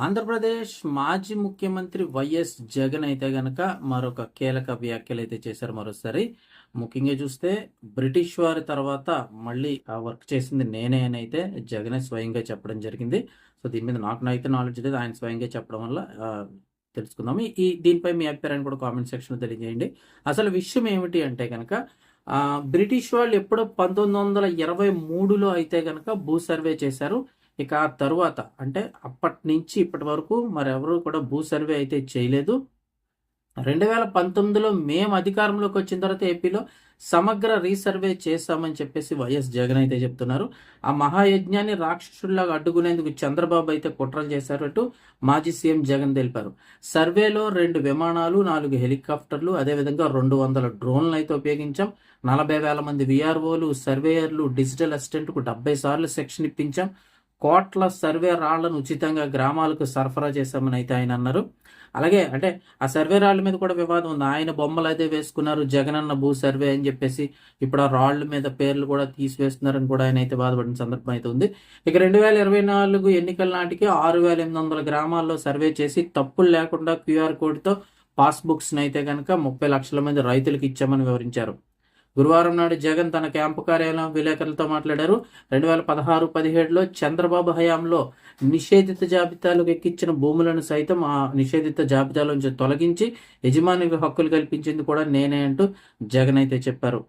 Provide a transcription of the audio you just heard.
ఆంధ్రప్రదేశ్ మాజీ ముఖ్యమంత్రి వైఎస్ జగన్ అయితే గనక మరొక కీలక వ్యాఖ్యలు అయితే చేశారు మరోసారి. ముఖ్యంగా చూస్తే బ్రిటిష్ వారి తర్వాత మళ్ళీ ఆ వర్క్ చేసింది నేనే అని అయితే జగనే స్వయంగా చెప్పడం జరిగింది. సో దీని మీద అయితే నాలెడ్జ్ లేదు. ఆయన స్వయంగా చెప్పడం వల్ల తెలుసుకుందాము. దీనిపై మీ అభిప్రాయాన్ని కూడా కామెంట్ సెక్షన్లో తెలియజేయండి. అసలు విషయం ఏమిటి అంటే కనుక బ్రిటిష్ వాళ్ళు ఎప్పుడో 1923లో అయితే కనుక భూ సర్వే చేశారు. ఇక ఆ తరువాత అంటే అప్పటి నుంచి ఇప్పటి వరకు మరెవరు కూడా భూ సర్వే అయితే చేయలేదు. 2019లో మేము అధికారంలోకి వచ్చిన తర్వాత ఏపీలో సమగ్ర రీసర్వే చేశామని చెప్పేసి వైఎస్ జగన్ అయితే చెప్తున్నారు. ఆ మహాయజ్ఞాన్ని రాక్షసుల్లాగా అడ్డుకునేందుకు చంద్రబాబు అయితే కుట్రలు చేశారట మాజీ సీఎం జగన్ తెలిపారు. సర్వేలో 2 విమానాలు, 4 హెలికాప్టర్లు, అదేవిధంగా 200 డ్రోన్లు అయితే ఉపయోగించాం. 40,000 మంది విఆర్ఓలు, సర్వేయర్లు, డిజిటల్ అసిస్టెంట్కు 70 సార్లు సెక్షన్ ఇప్పించాం. కోట్ల సర్వే రాళ్లను ఉచితంగా గ్రామాలకు సరఫరా చేశామని అయితే ఆయన అన్నారు. అలాగే అంటే ఆ సర్వే రాళ్ల మీద కూడా వివాదం ఉంది. ఆయన బొమ్మలు అయితే వేసుకున్నారు జగనన్న భూ సర్వే అని చెప్పేసి. ఇప్పుడు ఆ రాళ్ల మీద పేర్లు కూడా తీసివేస్తున్నారని కూడా ఆయన అయితే బాధపడిన సందర్భం అయితే ఉంది. ఇక 2024 ఎన్నికల నాటికి 6,800 గ్రామాల్లో సర్వే చేసి తప్పులు లేకుండా క్యూఆర్ కోడ్తో పాస్బుక్స్ అయితే కనుక 30 లక్షల మంది రైతులకు ఇచ్చామని వివరించారు. గురువారం నాడు జగన్ తన క్యాంపు కార్యాలయం విలేకరులతో మాట్లాడారు. 2016-17లో చంద్రబాబు హయాంలో నిషేధిత జాబితాలకు ఎక్కించిన భూములను సైతం ఆ నిషేధిత జాబితాలోంచి తొలగించి యజమానికి హక్కులు కల్పించింది కూడా నేనే అంటూ జగన్ అయితే చెప్పారు.